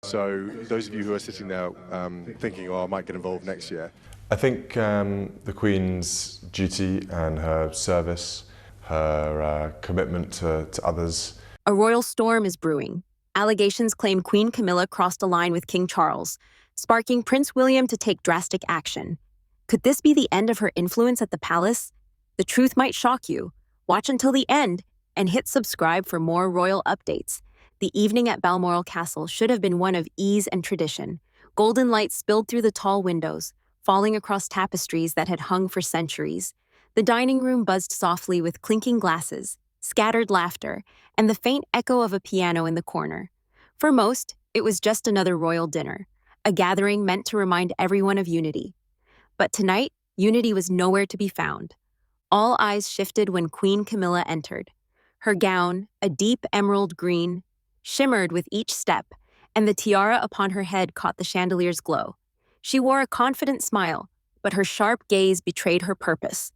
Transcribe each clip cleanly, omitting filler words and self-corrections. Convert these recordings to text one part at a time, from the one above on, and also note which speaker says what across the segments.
Speaker 1: So those of you who are sitting there thinking, oh, I might get involved next year.
Speaker 2: I think the Queen's duty and her service, her commitment to others.
Speaker 3: A royal storm is brewing. Allegations claim Queen Camilla crossed a line with King Charles, sparking Prince William to take drastic action. Could this be the end of her influence at the palace? The truth might shock you. Watch until the end and hit subscribe for more royal updates. The evening at Balmoral Castle should have been one of ease and tradition. Golden light spilled through the tall windows, falling across tapestries that had hung for centuries. The dining room buzzed softly with clinking glasses, scattered laughter, and the faint echo of a piano in the corner. For most, it was just another royal dinner, a gathering meant to remind everyone of unity. But tonight, unity was nowhere to be found. All eyes shifted when Queen Camilla entered. Her gown, a deep emerald green, shimmered with each step, and the tiara upon her head caught the chandelier's glow. She wore a confident smile, but her sharp gaze betrayed her purpose.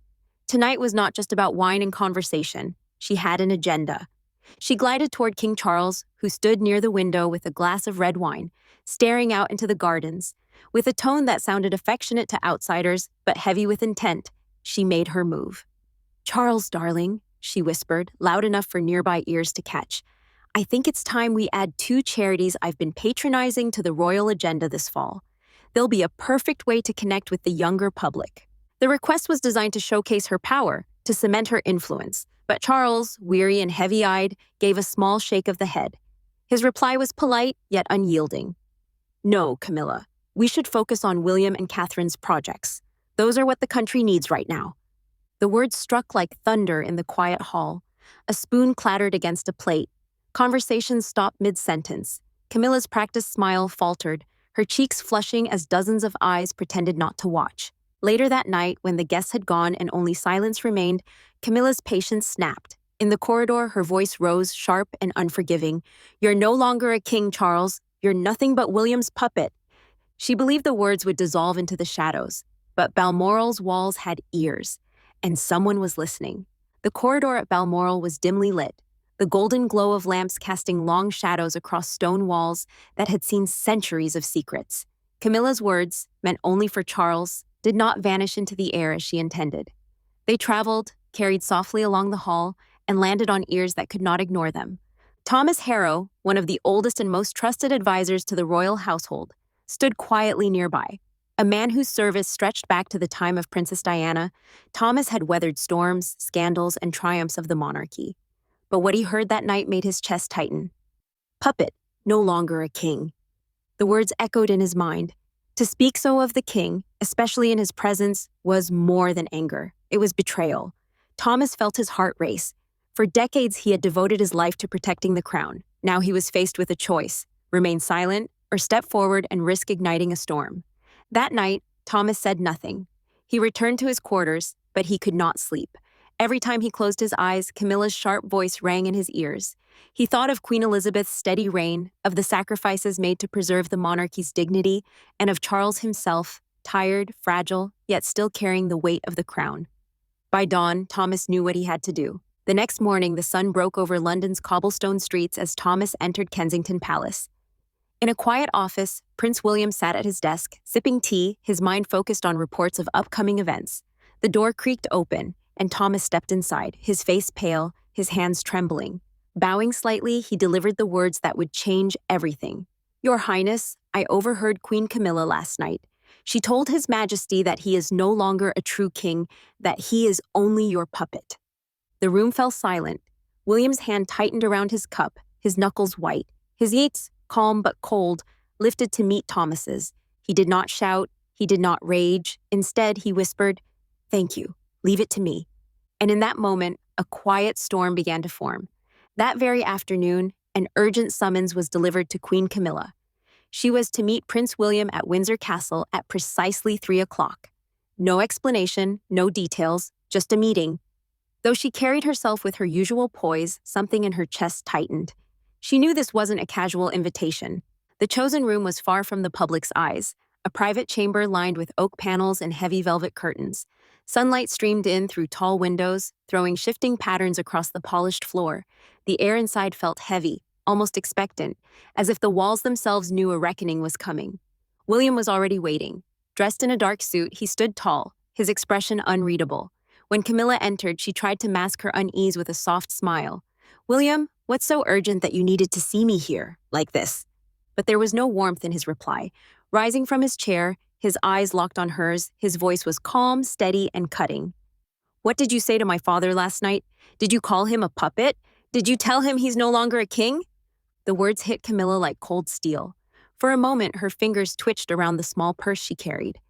Speaker 3: Tonight was not just about wine and conversation. She had an agenda. She glided toward King Charles, who stood near the window with a glass of red wine, staring out into the gardens. With a tone that sounded affectionate to outsiders, but heavy with intent, she made her move. "Charles, darling," she whispered, loud enough for nearby ears to catch. "I think it's time we add 2 charities I've been patronizing to the royal agenda this fall. They'll be a perfect way to connect with the younger public." The request was designed to showcase her power, to cement her influence, but Charles, weary and heavy-eyed, gave a small shake of the head. His reply was polite, yet unyielding. "No, Camilla. We should focus on William and Catherine's projects. Those are what the country needs right now." The words struck like thunder in the quiet hall. A spoon clattered against a plate. Conversations stopped mid-sentence. Camilla's practiced smile faltered, her cheeks flushing as dozens of eyes pretended not to watch. Later that night, when the guests had gone and only silence remained, Camilla's patience snapped. In the corridor, her voice rose, sharp and unforgiving. "You're no longer a king, Charles. You're nothing but William's puppet." She believed the words would dissolve into the shadows, but Balmoral's walls had ears, and someone was listening. The corridor at Balmoral was dimly lit, the golden glow of lamps casting long shadows across stone walls that had seen centuries of secrets. Camilla's words, meant only for Charles, did not vanish into the air as she intended. They traveled, carried softly along the hall, and landed on ears that could not ignore them. Thomas Harrow, one of the oldest and most trusted advisors to the royal household, stood quietly nearby. A man whose service stretched back to the time of Princess Diana, Thomas had weathered storms, scandals, and triumphs of the monarchy. But what he heard that night made his chest tighten. Puppet, no longer a king. The words echoed in his mind. To speak so of the king, especially in his presence, was more than anger. It was betrayal. Thomas felt his heart race. For decades, he had devoted his life to protecting the crown. Now he was faced with a choice: remain silent or step forward and risk igniting a storm. That night, Thomas said nothing. He returned to his quarters, but he could not sleep. Every time he closed his eyes, Camilla's sharp voice rang in his ears. He thought of Queen Elizabeth's steady reign, of the sacrifices made to preserve the monarchy's dignity, and of Charles himself, tired, fragile, yet still carrying the weight of the crown. By dawn, Thomas knew what he had to do. The next morning, the sun broke over London's cobblestone streets as Thomas entered Kensington Palace. In a quiet office, Prince William sat at his desk, sipping tea, his mind focused on reports of upcoming events. The door creaked open, and Thomas stepped inside, his face pale, his hands trembling. Bowing slightly, he delivered the words that would change everything. "Your Highness, I overheard Queen Camilla last night. She told His Majesty that he is no longer a true king, that he is only your puppet." The room fell silent. William's hand tightened around his cup, his knuckles white. His gaze, calm but cold, lifted to meet Thomas's. He did not shout, he did not rage. Instead, he whispered, "Thank you. Leave it to me." And in that moment, a quiet storm began to form. That very afternoon, an urgent summons was delivered to Queen Camilla. She was to meet Prince William at Windsor Castle at precisely 3 o'clock. No explanation, no details, just a meeting. Though she carried herself with her usual poise, something in her chest tightened. She knew this wasn't a casual invitation. The chosen room was far from the public's eyes, a private chamber lined with oak panels and heavy velvet curtains. Sunlight streamed in through tall windows, throwing shifting patterns across the polished floor. The air inside felt heavy, almost expectant, as if the walls themselves knew a reckoning was coming. William was already waiting. Dressed in a dark suit, he stood tall, his expression unreadable. When Camilla entered, she tried to mask her unease with a soft smile. "William, what's so urgent that you needed to see me here, like this?" But there was no warmth in his reply. Rising from his chair, his eyes locked on hers, his voice was calm, steady, and cutting. "What did you say to my father last night? Did you call him a puppet? Did you tell him he's no longer a king?" The words hit Camilla like cold steel. For a moment, her fingers twitched around the small purse she carried.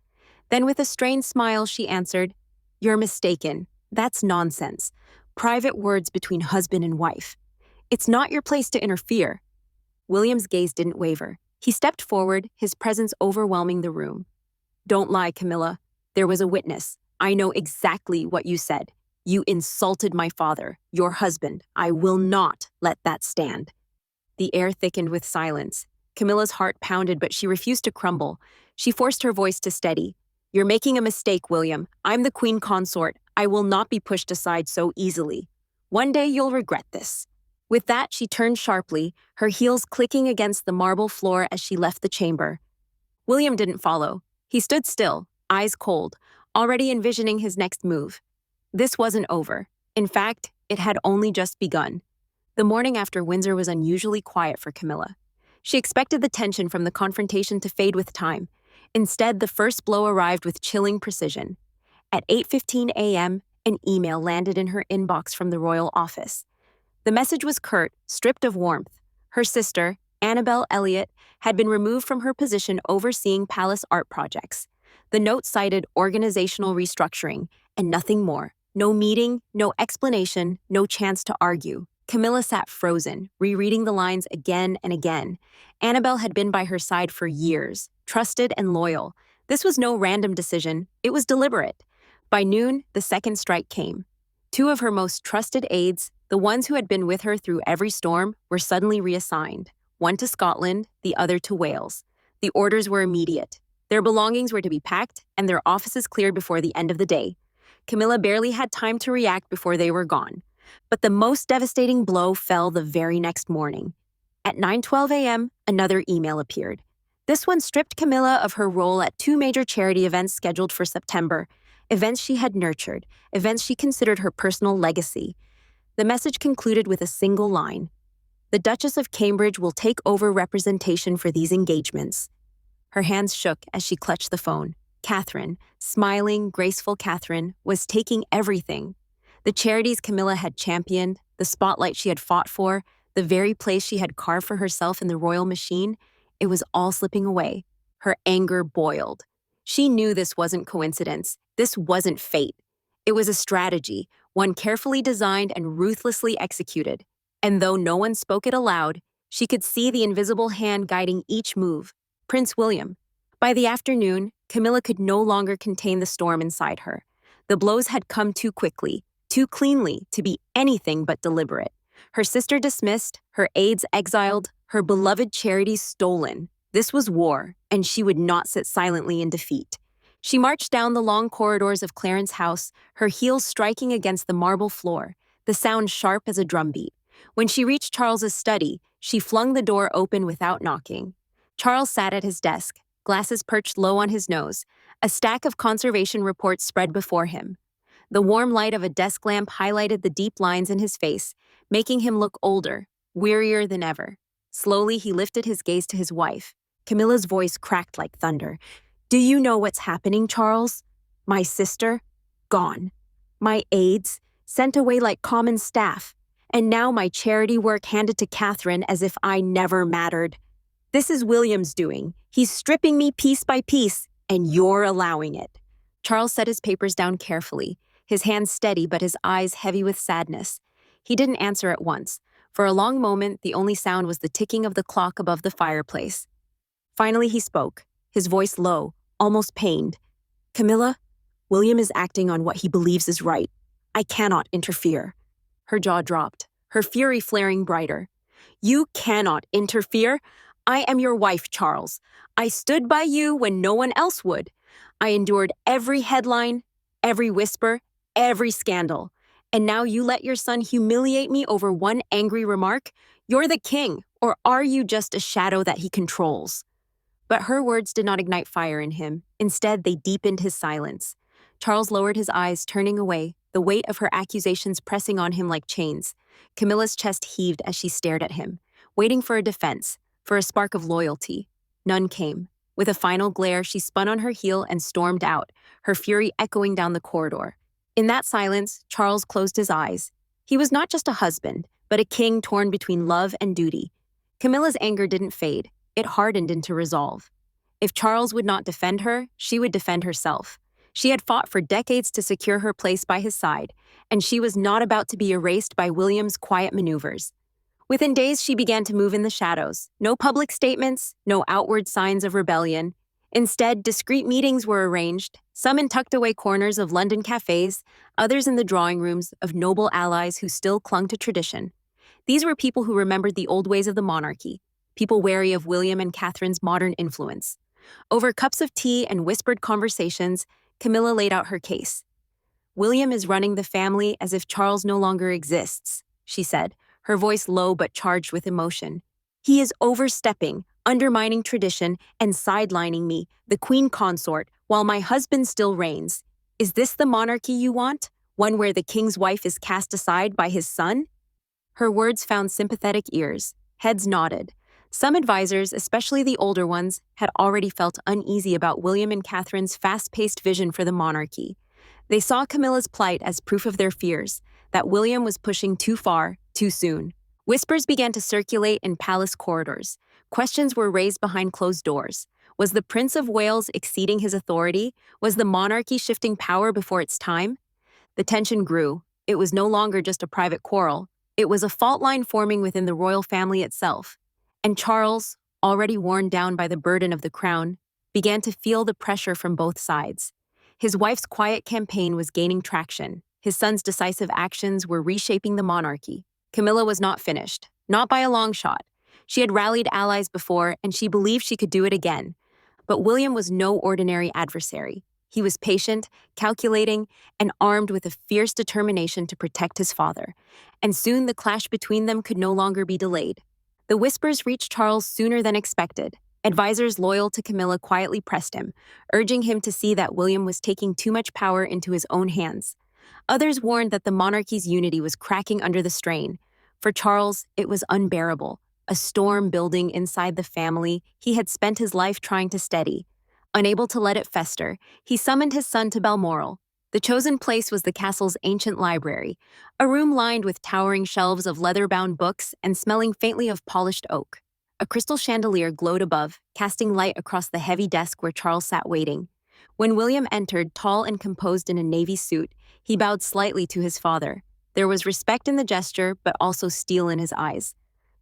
Speaker 3: Then with a strained smile, she answered, "You're mistaken. That's nonsense. Private words between husband and wife. It's not your place to interfere." William's gaze didn't waver. He stepped forward, his presence overwhelming the room. "Don't lie, Camilla. There was a witness. I know exactly what you said. You insulted my father, your husband. I will not let that stand." The air thickened with silence. Camilla's heart pounded, but she refused to crumble. She forced her voice to steady. "You're making a mistake, William. I'm the queen consort. I will not be pushed aside so easily. One day you'll regret this." With that, she turned sharply, her heels clicking against the marble floor as she left the chamber. William didn't follow. He stood still, eyes cold, already envisioning his next move. This wasn't over. In fact, it had only just begun. The morning after Windsor was unusually quiet for Camilla. She expected the tension from the confrontation to fade with time. Instead, the first blow arrived with chilling precision. At 8:15 a.m., an email landed in her inbox from the royal office. The message was curt, stripped of warmth. Her sister, Annabelle Elliott, had been removed from her position overseeing palace art projects. The note cited organizational restructuring, and nothing more. No meeting, no explanation, no chance to argue. Camilla sat frozen, rereading the lines again and again. Annabelle had been by her side for years, trusted and loyal. This was no random decision, it was deliberate. By noon, the second strike came. Two of her most trusted aides, the ones who had been with her through every storm, were suddenly reassigned. One to Scotland, the other to Wales. The orders were immediate. Their belongings were to be packed and their offices cleared before the end of the day. Camilla barely had time to react before they were gone. But the most devastating blow fell the very next morning. At 9:12 a.m., another email appeared. This one stripped Camilla of her role at two major charity events scheduled for September, events she had nurtured, events she considered her personal legacy. The message concluded with a single line: "The Duchess of Cambridge will take over representation for these engagements." Her hands shook as she clutched the phone. Catherine, smiling, graceful Catherine, was taking everything. The charities Camilla had championed, the spotlight she had fought for, the very place she had carved for herself in the royal machine, it was all slipping away. Her anger boiled. She knew this wasn't coincidence. This wasn't fate. It was a strategy, one carefully designed and ruthlessly executed. And though no one spoke it aloud, she could see the invisible hand guiding each move. Prince William. By the afternoon, Camilla could no longer contain the storm inside her. The blows had come too quickly, too cleanly to be anything but deliberate. Her sister dismissed, her aides exiled, her beloved charities stolen. This was war, and she would not sit silently in defeat. She marched down the long corridors of Clarence House, her heels striking against the marble floor, the sound sharp as a drumbeat. When she reached Charles's study, she flung the door open without knocking. Charles sat at his desk, glasses perched low on his nose, a stack of conservation reports spread before him. The warm light of a desk lamp highlighted the deep lines in his face, making him look older, wearier than ever. Slowly, he lifted his gaze to his wife. Camilla's voice cracked like thunder. "Do you know what's happening, Charles? My sister? Gone. My aides? Sent away like common staff. And now my charity work handed to Catherine as if I never mattered. This is William's doing. He's stripping me piece by piece, and you're allowing it." Charles set his papers down carefully, his hands steady but his eyes heavy with sadness. He didn't answer at once. For a long moment, the only sound was the ticking of the clock above the fireplace. Finally, he spoke, his voice low, almost pained. "Camilla, William is acting on what he believes is right. I cannot interfere." Her jaw dropped, her fury flaring brighter. "You cannot interfere. I am your wife, Charles. I stood by you when no one else would. I endured every headline, every whisper, every scandal. And now you let your son humiliate me over one angry remark? You're the king. Or are you just a shadow that he controls? But her words did not ignite fire in him. Instead, they deepened his silence. Charles lowered his eyes, turning away, the weight of her accusations pressing on him like chains. Camilla's chest heaved as she stared at him, waiting for a defense, for a spark of loyalty. None came. With a final glare, she spun on her heel and stormed out, her fury echoing down the corridor. In that silence, Charles closed his eyes. He was not just a husband, but a king torn between love and duty. Camilla's anger didn't fade. It hardened into resolve. If Charles would not defend her, she would defend herself. She had fought for decades to secure her place by his side, and she was not about to be erased by William's quiet maneuvers. Within days, she began to move in the shadows. No public statements, no outward signs of rebellion. Instead, discreet meetings were arranged, some in tucked-away corners of London cafes, others in the drawing rooms of noble allies who still clung to tradition. These were people who remembered the old ways of the monarchy, people wary of William and Catherine's modern influence. Over cups of tea and whispered conversations, Camilla laid out her case. "William is running the family as if Charles no longer exists," she said, her voice low but charged with emotion. "He is overstepping, undermining tradition, and sidelining me, the queen consort, while my husband still reigns. Is this the monarchy you want? One where the king's wife is cast aside by his son?" Her words found sympathetic ears. Heads nodded. Some advisors, especially the older ones, had already felt uneasy about William and Catherine's fast-paced vision for the monarchy. They saw Camilla's plight as proof of their fears, that William was pushing too far, too soon. Whispers began to circulate in palace corridors. Questions were raised behind closed doors. Was the Prince of Wales exceeding his authority? Was the monarchy shifting power before its time? The tension grew. It was no longer just a private quarrel. It was a fault line forming within the royal family itself. And Charles, already worn down by the burden of the crown, began to feel the pressure from both sides. His wife's quiet campaign was gaining traction. His son's decisive actions were reshaping the monarchy. Camilla was not finished, not by a long shot. She had rallied allies before, and she believed she could do it again. But William was no ordinary adversary. He was patient, calculating, and armed with a fierce determination to protect his father. And soon the clash between them could no longer be delayed. The whispers reached Charles sooner than expected. Advisors loyal to Camilla quietly pressed him, urging him to see that William was taking too much power into his own hands. Others warned that the monarchy's unity was cracking under the strain. For Charles, it was unbearable, a storm building inside the family he had spent his life trying to steady. Unable to let it fester, he summoned his son to Balmoral. The chosen place was the castle's ancient library, a room lined with towering shelves of leather-bound books and smelling faintly of polished oak. A crystal chandelier glowed above, casting light across the heavy desk where Charles sat waiting. When William entered, tall and composed in a navy suit, he bowed slightly to his father. There was respect in the gesture, but also steel in his eyes.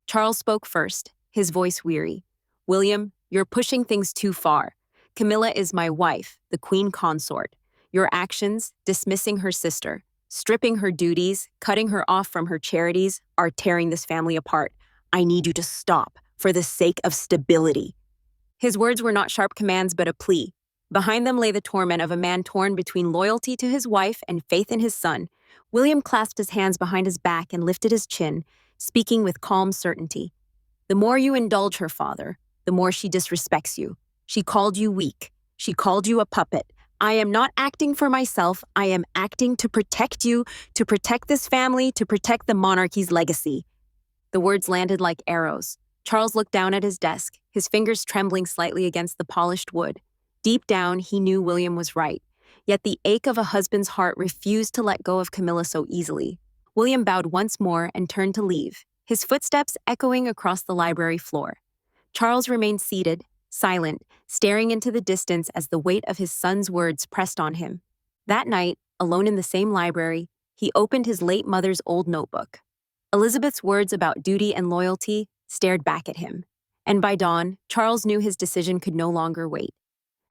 Speaker 3: Charles spoke first, his voice weary. "William, you're pushing things too far. Camilla is my wife, the queen consort. Your actions, dismissing her sister, stripping her duties, cutting her off from her charities, are tearing this family apart. I need you to stop, for the sake of stability." His words were not sharp commands, but a plea. Behind them lay the torment of a man torn between loyalty to his wife and faith in his son. William clasped his hands behind his back and lifted his chin, speaking with calm certainty. "The more you indulge her, father, the more she disrespects you. She called you weak. She called you a puppet. I am not acting for myself. I am acting to protect you, to protect this family, to protect the monarchy's legacy." The words landed like arrows. Charles looked down at his desk, his fingers trembling slightly against the polished wood. Deep down, he knew William was right, yet the ache of a husband's heart refused to let go of Camilla so easily. William bowed once more and turned to leave, his footsteps echoing across the library floor. Charles remained seated, silent, staring into the distance as the weight of his son's words pressed on him. That night, alone in the same library, he opened his late mother's old notebook. Elizabeth's words about duty and loyalty stared back at him, and by dawn, Charles knew his decision could no longer wait.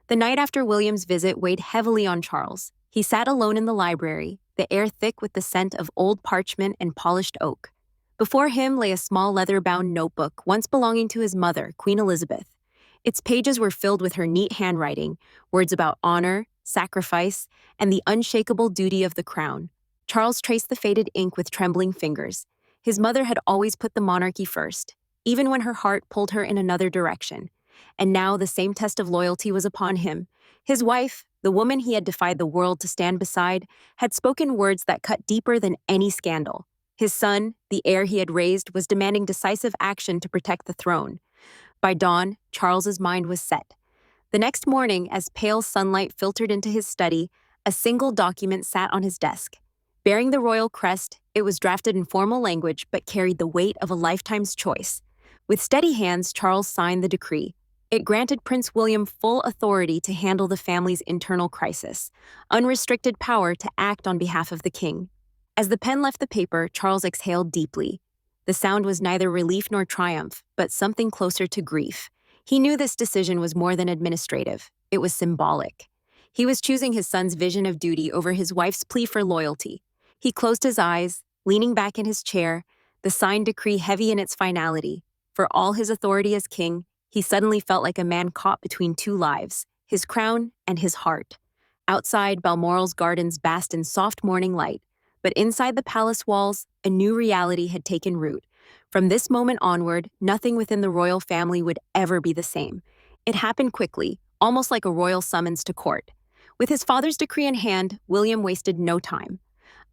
Speaker 3: The night after William's visit weighed heavily on Charles. He sat alone in the library, the air thick with the scent of old parchment and polished oak. Before him lay a small leather-bound notebook once belonging to his mother, Queen Elizabeth. Its pages were filled with her neat handwriting, words about honor, sacrifice, and the unshakable duty of the crown. Charles traced the faded ink with trembling fingers. His mother had always put the monarchy first. even when her heart pulled her in another direction. And now the same test of loyalty was upon him. His wife, the woman he had defied the world to stand beside, had spoken words that cut deeper than any scandal. His son, the heir he had raised, was demanding decisive action to protect the throne. By dawn, Charles's mind was set. The next morning, as pale sunlight filtered into his study, a single document sat on his desk. Bearing the royal crest, it was drafted in formal language but carried the weight of a lifetime's choice. With steady hands, Charles signed the decree. It granted Prince William full authority to handle the family's internal crisis, unrestricted power to act on behalf of the king. As the pen left the paper, Charles exhaled deeply. The sound was neither relief nor triumph, but something closer to grief. He knew this decision was more than administrative. It was symbolic. He was choosing his son's vision of duty over his wife's plea for loyalty. He closed his eyes, leaning back in his chair, the signed decree heavy in its finality. For all his authority as king, he suddenly felt like a man caught between two lives, his crown and his heart. Outside, Balmoral's gardens basked in soft morning light, but inside the palace walls, a new reality had taken root. From this moment onward, nothing within the royal family would ever be the same. It happened quickly, almost like a royal summons to court. With his father's decree in hand, William wasted no time.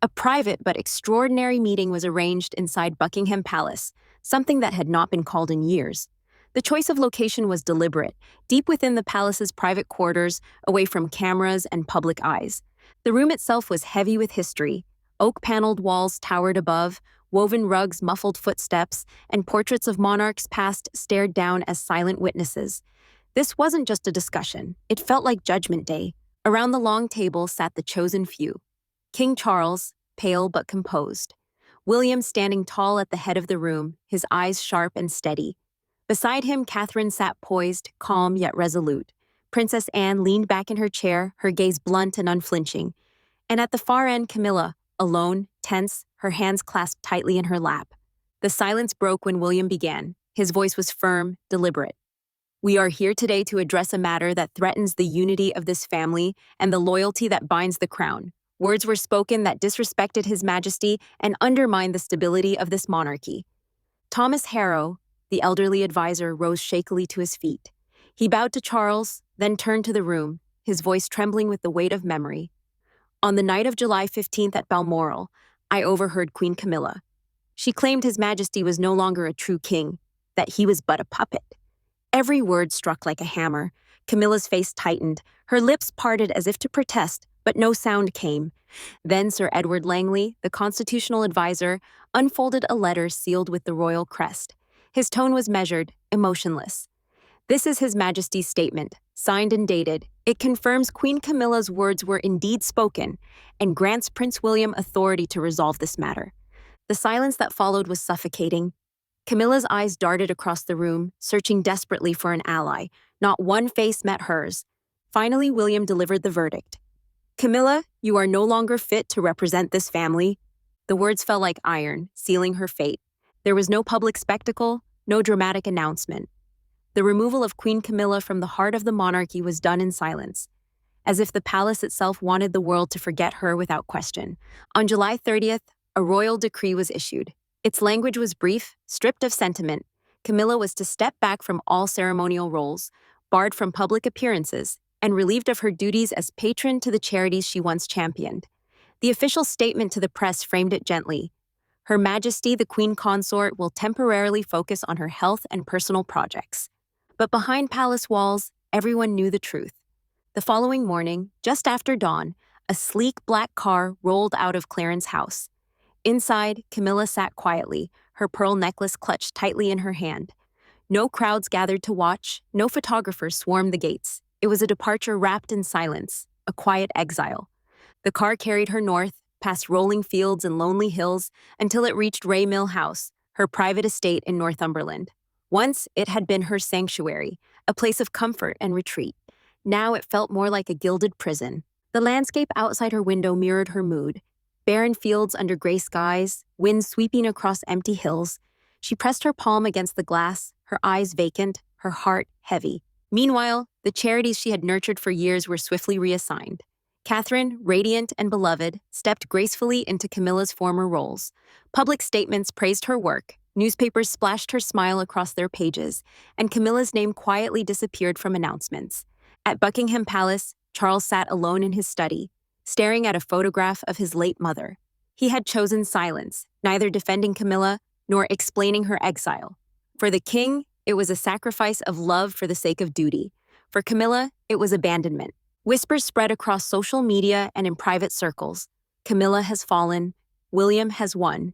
Speaker 3: A private but extraordinary meeting was arranged inside Buckingham Palace, something that had not been called in years. The choice of location was deliberate, deep within the palace's private quarters, away from cameras and public eyes. The room itself was heavy with history. Oak-paneled walls towered above, woven rugs muffled footsteps, and portraits of monarchs past stared down as silent witnesses. This wasn't just a discussion. It felt like Judgment Day. Around the long table sat the chosen few. King Charles, pale but composed. William standing tall at the head of the room, his eyes sharp and steady. Beside him, Catherine sat poised, calm yet resolute. Princess Anne leaned back in her chair, her gaze blunt and unflinching. And at the far end, Camilla, alone, tense, her hands clasped tightly in her lap. The silence broke when William began. His voice was firm, deliberate. We are here today to address a matter that threatens the unity of this family and the loyalty that binds the crown. Words were spoken that disrespected His Majesty and undermined the stability of this monarchy. Thomas Harrow, the elderly advisor, rose shakily to his feet. He bowed to Charles, then turned to the room, his voice trembling with the weight of memory. On the night of July 15th at Balmoral, I overheard Queen Camilla. She claimed His Majesty was no longer a true king, that he was but a puppet. Every word struck like a hammer. Camilla's face tightened, her lips parted as if to protest, but no sound came. Then Sir Edward Langley, the constitutional advisor, unfolded a letter sealed with the royal crest. His tone was measured, emotionless. This is His Majesty's statement, signed and dated. It confirms Queen Camilla's words were indeed spoken and grants Prince William authority to resolve this matter. The silence that followed was suffocating. Camilla's eyes darted across the room, searching desperately for an ally. Not one face met hers. Finally, William delivered the verdict. Camilla, you are no longer fit to represent this family. The words fell like iron, sealing her fate. There was no public spectacle, no dramatic announcement. The removal of Queen Camilla from the heart of the monarchy was done in silence, as if the palace itself wanted the world to forget her without question. On July 30th, a royal decree was issued. Its language was brief, stripped of sentiment. Camilla was to step back from all ceremonial roles, barred from public appearances, and relieved of her duties as patron to the charities she once championed. The official statement to the press framed it gently. Her Majesty, the Queen Consort, will temporarily focus on her health and personal projects. But behind palace walls, everyone knew the truth. The following morning, just after dawn, a sleek black car rolled out of Clarence's house. Inside, Camilla sat quietly, her pearl necklace clutched tightly in her hand. No crowds gathered to watch, no photographers swarmed the gates. It was a departure wrapped in silence, a quiet exile. The car carried her north, past rolling fields and lonely hills, until it reached Ray Mill House, her private estate in Northumberland. Once, it had been her sanctuary, a place of comfort and retreat. Now it felt more like a gilded prison. The landscape outside her window mirrored her mood. Barren fields under gray skies, wind sweeping across empty hills. She pressed her palm against the glass, her eyes vacant, her heart heavy. Meanwhile, the charities she had nurtured for years were swiftly reassigned. Catherine, radiant and beloved, stepped gracefully into Camilla's former roles. Public statements praised her work, Newspapers splashed her smile across their pages, and Camilla's name quietly disappeared from announcements. At Buckingham Palace, Charles sat alone in his study, staring at a photograph of his late mother. He had chosen silence, neither defending Camilla nor explaining her exile. For the king, it was a sacrifice of love for the sake of duty. For Camilla, it was abandonment. Whispers spread across social media and in private circles. Camilla has fallen, William has won.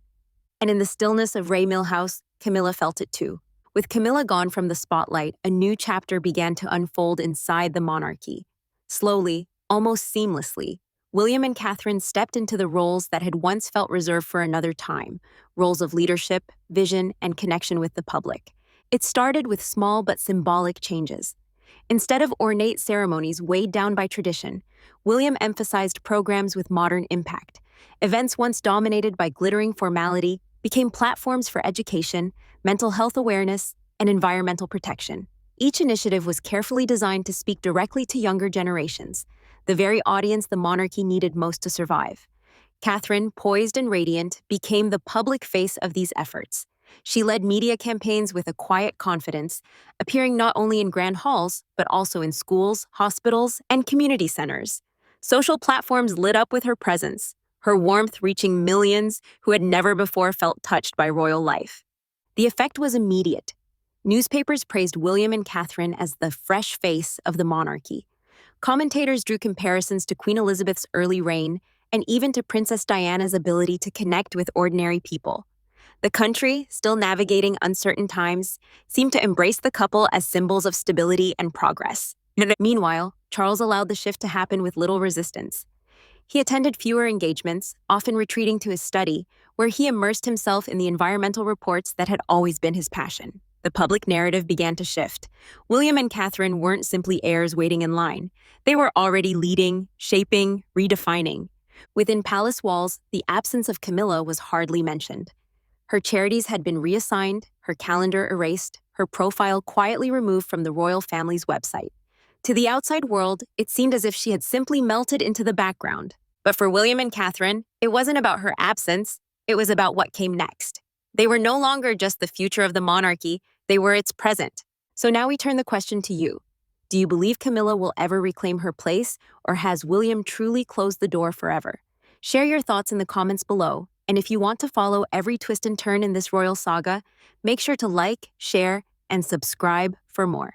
Speaker 3: And in the stillness of Ray Mill House, Camilla felt it too. With Camilla gone from the spotlight, a new chapter began to unfold inside the monarchy. Slowly, almost seamlessly, William and Catherine stepped into the roles that had once felt reserved for another time, roles of leadership, vision, and connection with the public. It started with small but symbolic changes. Instead of ornate ceremonies weighed down by tradition, William emphasized programs with modern impact. Events once dominated by glittering formality became platforms for education, mental health awareness, and environmental protection. Each initiative was carefully designed to speak directly to younger generations, the very audience the monarchy needed most to survive. Catherine, poised and radiant, became the public face of these efforts. She led media campaigns with a quiet confidence, appearing not only in grand halls, but also in schools, hospitals, and community centers. Social platforms lit up with her presence, her warmth reaching millions who had never before felt touched by royal life. The effect was immediate. Newspapers praised William and Catherine as the fresh face of the monarchy. Commentators drew comparisons to Queen Elizabeth's early reign and even to Princess Diana's ability to connect with ordinary people. The country, still navigating uncertain times, seemed to embrace the couple as symbols of stability and progress. Meanwhile, Charles allowed the shift to happen with little resistance. He attended fewer engagements, often retreating to his study, where he immersed himself in the environmental reports that had always been his passion. The public narrative began to shift. William and Catherine weren't simply heirs waiting in line. They were already leading, shaping, redefining. Within palace walls, the absence of Camilla was hardly mentioned. Her charities had been reassigned, her calendar erased, her profile quietly removed from the royal family's website. To the outside world, it seemed as if she had simply melted into the background. But for William and Catherine, it wasn't about her absence, it was about what came next. They were no longer just the future of the monarchy, they were its present. So now we turn the question to you. Do you believe Camilla will ever reclaim her place, or has William truly closed the door forever? Share your thoughts in the comments below, and if you want to follow every twist and turn in this royal saga, make sure to like, share, and subscribe for more.